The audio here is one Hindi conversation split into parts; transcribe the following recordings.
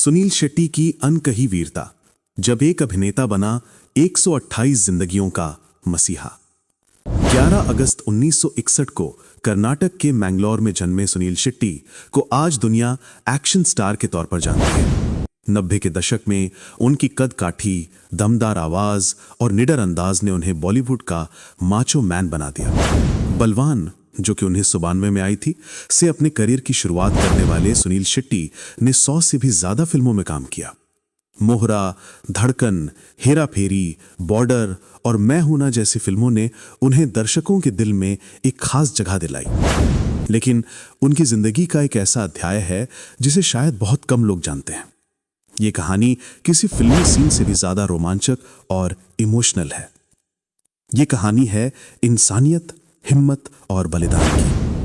सुनील शेट्टी की अनकही वीरता, जब एक अभिनेता बना 128 जिंदगियों का मसीहा। 11 अगस्त 1961 को कर्नाटक के मैंगलोर में जन्मे सुनील शेट्टी को आज दुनिया एक्शन स्टार के तौर पर जानती है। 90 के दशक में उनकी कद काठी, दमदार आवाज और निडर अंदाज ने उन्हें बॉलीवुड का माचो मैन बना दिया। बलवान, जो कि 1992 में आई थी, से अपने करियर की शुरुआत करने वाले सुनील शेट्टी ने 100 से भी ज्यादा फिल्मों में काम किया। मोहरा, धड़कन, हेरा फेरी, बॉर्डर और मैं हूं ना जैसी फिल्मों ने उन्हें दर्शकों के दिल में एक खास जगह दिलाई। लेकिन उनकी जिंदगी का एक ऐसा अध्याय है जिसे शायद बहुत कम लोग जानते हैं। ये कहानी किसी फिल्मी सीन से भी ज्यादा रोमांचक और इमोशनल है। ये कहानी है इंसानियत, हिम्मत और बलिदान की।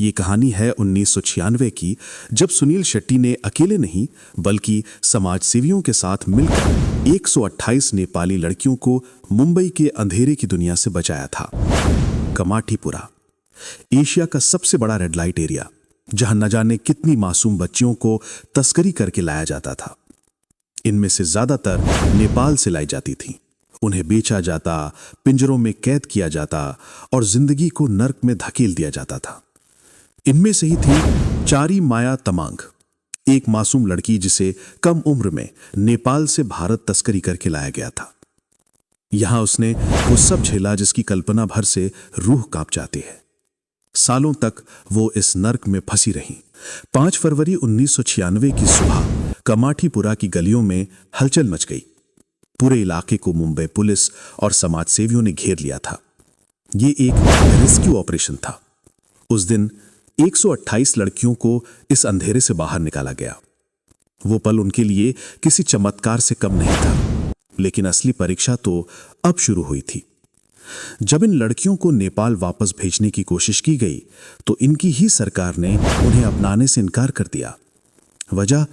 ये कहानी है 1996 की, जब सुनील शेट्टी ने अकेले नहीं बल्कि समाजसेवियों के साथ मिलकर 128 नेपाली लड़कियों को मुंबई के अंधेरे की दुनिया से बचाया था। कमाठीपुरा, एशिया का सबसे बड़ा रेड लाइट एरिया, जहां न जाने कितनी मासूम बच्चियों को तस्करी करके लाया जाता था। इनमें से ज्यादातर नेपाल से लाई जाती थीं। उन्हें बेचा जाता, पिंजरों में कैद किया जाता और जिंदगी को नर्क में धकेल दिया जाता था। इनमें से ही थी चारी माया तमांग, एक मासूम लड़की जिसे कम उम्र में नेपाल से भारत तस्करी करके लाया गया था। यहां उसने वो सब झेला जिसकी कल्पना भर से रूह कांप जाती है। सालों तक वो इस नर्क में फंसी रही। 5 फरवरी 1996 की सुबह कमाठीपुरा की गलियों में हलचल मच गई। पूरे इलाके को मुंबई पुलिस और समाजसेवियों ने घेर लिया था। ये एक रेस्क्यू ऑपरेशन था। उस दिन 128 लड़कियों को इस अंधेरे से बाहर निकाला गया। वो पल उनके लिए किसी चमत्कार से कम नहीं था, लेकिन असली परीक्षा तो अब शुरू हुई थी। जब इन लड़कियों को नेपाल वापस भेजने की कोशिश की गई तो इनकी ही सरकार ने उन्हें अपनाने से इनकार कर दिया। वजह,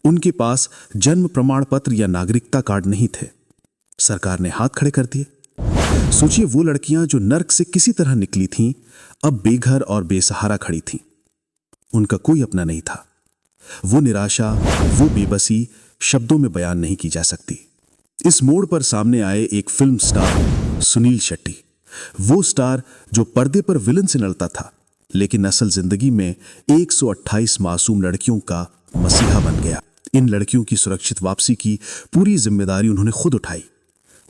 उनके पास जन्म प्रमाण पत्र या नागरिकता कार्ड नहीं थे। सरकार ने हाथ खड़े कर दिए। सोचिए, वो लड़कियां जो नर्क से किसी तरह निकली थीं, अब बेघर और बेसहारा खड़ी थीं। उनका कोई अपना नहीं था। वो निराशा, वो बेबसी शब्दों में बयान नहीं की जा सकती। इस मोड़ पर सामने आए एक फिल्म स्टार सुनील शेट्टी, वो स्टार जो पर्दे पर विलन से लड़ता था, लेकिन असल जिंदगी में 128 मासूम लड़कियों का मसीहा बन गया। इन लड़कियों की सुरक्षित वापसी की पूरी जिम्मेदारी उन्होंने खुद उठाई।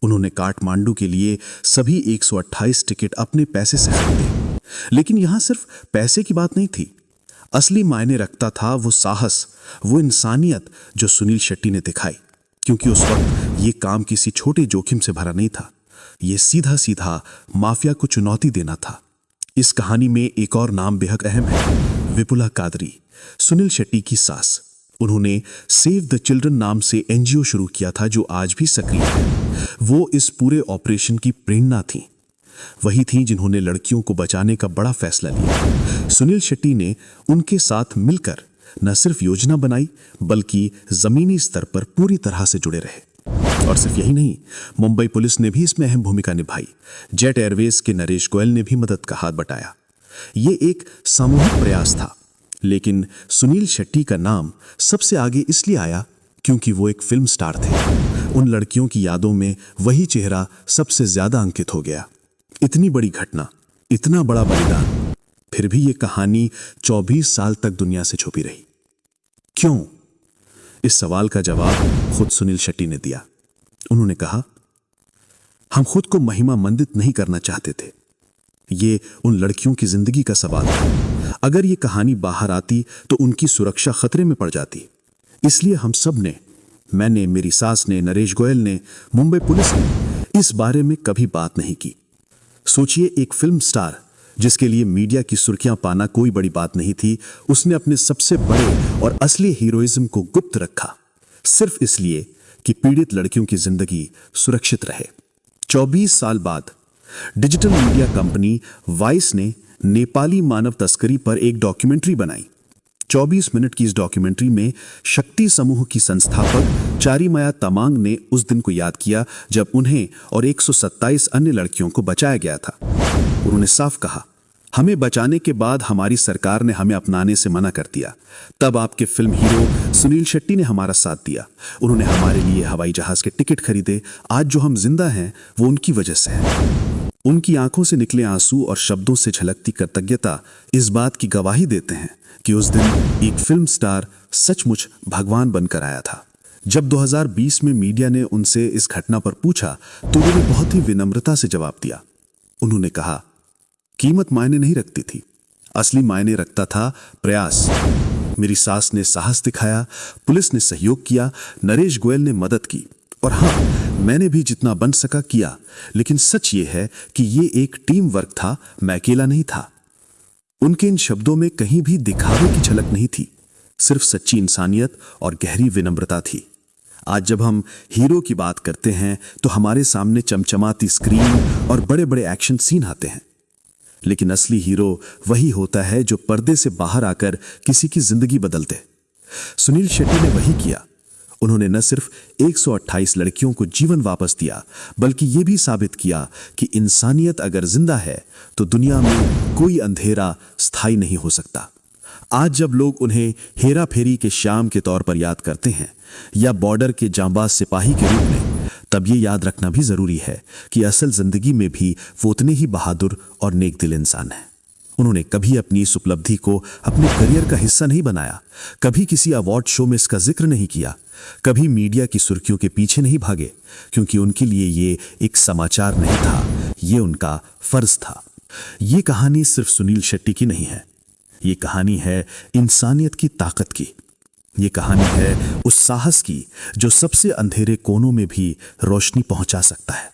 उन्होंने काठमांडू के लिए सभी 128 टिकट अपने पैसे से खरीदे। लेकिन यहां सिर्फ पैसे की बात नहीं थी। असली मायने रखता था वो साहस, वो इंसानियत जो सुनील शेट्टी ने दिखाई। क्योंकि उस वक्त ये काम किसी छोटे जोखिम से भरा नहीं था। ये सीधा सीधा माफिया को चुनौती देना था। इस कहानी में एक और नाम बेहद अहम है, विपुला कादरी, सुनील शेट्टी की सास। उन्होंने सेव द चिल्ड्रन नाम से एनजीओ शुरू किया था, जो आज भी सक्रिय है। वो इस पूरे ऑपरेशन की प्रेरणा थी। वही थी जिन्होंने लड़कियों को बचाने का बड़ा फैसला लिया। सुनील शेट्टी ने उनके साथ मिलकर न सिर्फ योजना बनाई, बल्कि जमीनी स्तर पर पूरी तरह से जुड़े रहे। और सिर्फ यही नहीं, मुंबई पुलिस ने भी इसमें अहम भूमिका निभाई। जेट एयरवेज के नरेश गोयल ने भी मदद का हाथ बटाया। ये एक सामूहिक प्रयास था। लेकिन सुनील शेट्टी का नाम सबसे आगे इसलिए आया क्योंकि वो एक फिल्म स्टार थे। उन लड़कियों की यादों में वही चेहरा सबसे ज्यादा अंकित हो गया। इतनी बड़ी घटना, इतना बड़ा बलिदान, फिर भी ये कहानी 24 साल तक दुनिया से छुपी रही। क्यों? इस सवाल का जवाब खुद सुनील शेट्टी ने दिया। उन्होंने कहा, हम खुद को महिमा मंडित नहीं करना चाहते थे। ये उन लड़कियों की जिंदगी का सवाल था। अगर ये कहानी बाहर आती तो उनकी सुरक्षा खतरे में पड़ जाती। इसलिए हम सब ने, मैंने, मेरी सास ने, नरेश गोयल ने, मुंबई पुलिस ने इस बारे में कभी बात नहीं की। सोचिए, एक फिल्म स्टार जिसके लिए मीडिया की सुर्खियां पाना कोई बड़ी बात नहीं थी, उसने अपने सबसे बड़े और असली हीरोइज्म को गुप्त रखा, सिर्फ इसलिए कि पीड़ित लड़कियों की जिंदगी सुरक्षित रहे। 24 साल बाद डिजिटल मीडिया कंपनी वाइस ने नेपाली मानव तस्करी पर एक डॉक्यूमेंट्री बनाई। 24 मिनट की इस डॉक्यूमेंट्री में शक्ति समूह की संस्थापक चारी माया तमांग ने उस दिन को याद किया जब उन्हें और 127 अन्य लड़कियों को बचाया गया था। उन्होंने साफ कहा, हमें बचाने के बाद हमारी सरकार ने हमें अपनाने से मना कर दिया। तब आपके फिल्म हीरो सुनील शेट्टी ने हमारा साथ दिया। उन्होंने हमारे लिए हवाई जहाज के टिकट खरीदे। आज जो हम जिंदा हैं वो उनकी वजह से है। उनकी आंखों से निकले आंसू और शब्दों से झलकती कृतज्ञता इस बात की गवाही देते हैं कि उस दिन एक फिल्म स्टार सचमुच भगवान बनकर आया था। जब 2020 में मीडिया ने उनसे इस घटना पर पूछा तो उन्होंने बहुत ही विनम्रता से जवाब दिया। उन्होंने कहा, कीमत मायने नहीं रखती थी, असली मायने रखता था प्रयास। मेरी सास ने साहस दिखाया, पुलिस ने सहयोग किया, नरेश गोयल ने मदद की और हाँ, मैंने भी जितना बन सका किया। लेकिन सच ये है कि ये एक टीम वर्क था, मैं अकेला नहीं था। उनके इन शब्दों में कहीं भी दिखावे की झलक नहीं थी, सिर्फ सच्ची इंसानियत और गहरी विनम्रता थी। आज जब हम हीरो की बात करते हैं तो हमारे सामने चमचमाती स्क्रीन और बड़े बड़े एक्शन सीन आते हैं, लेकिन असली हीरो वही होता है जो पर्दे से बाहर आकर किसी की जिंदगी बदल दे। सुनील शेट्टी ने वही किया। उन्होंने न सिर्फ 128 लड़कियों को जीवन वापस दिया, बल्कि यह भी साबित किया कि इंसानियत अगर जिंदा है तो दुनिया में कोई अंधेरा स्थायी नहीं हो सकता। आज जब लोग उन्हें हेरा फेरी के श्याम के तौर पर याद करते हैं या बॉर्डर के जांबाज सिपाही के रूप में, तब ये याद रखना भी जरूरी है कि असल जिंदगी में भी वो उतने ही बहादुर और नेकदिल इंसान हैं। उन्होंने कभी अपनी इस उपलब्धि को अपने करियर का हिस्सा नहीं बनाया, कभी किसी अवार्ड शो में इसका जिक्र नहीं किया, कभी मीडिया की सुर्खियों के पीछे नहीं भागे, क्योंकि उनके लिए ये एक समाचार नहीं था, ये उनका फर्ज था। ये कहानी सिर्फ सुनील शेट्टी की नहीं है, ये कहानी है इंसानियत की ताकत की। ये कहानी है उस साहस की जो सबसे अंधेरे कोनों में भी रोशनी पहुंचा सकता है।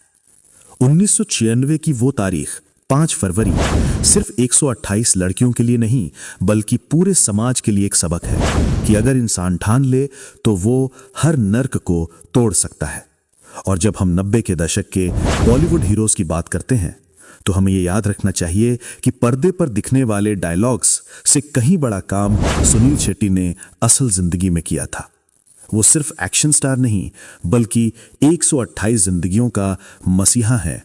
1996 की वो तारीख 5 फरवरी सिर्फ 128 लड़कियों के लिए नहीं, बल्कि पूरे समाज के लिए एक सबक है कि अगर इंसान ठान ले तो वो हर नर्क को तोड़ सकता है। और जब हम 90 के दशक के बॉलीवुड हीरोज की बात करते हैं तो हमें ये याद रखना चाहिए कि पर्दे पर दिखने वाले डायलॉग्स से कहीं बड़ा काम सुनील शेट्टी ने असल जिंदगी में किया था। वो सिर्फ एक्शन स्टार नहीं, बल्कि 128 जिंदगियों का मसीहा है।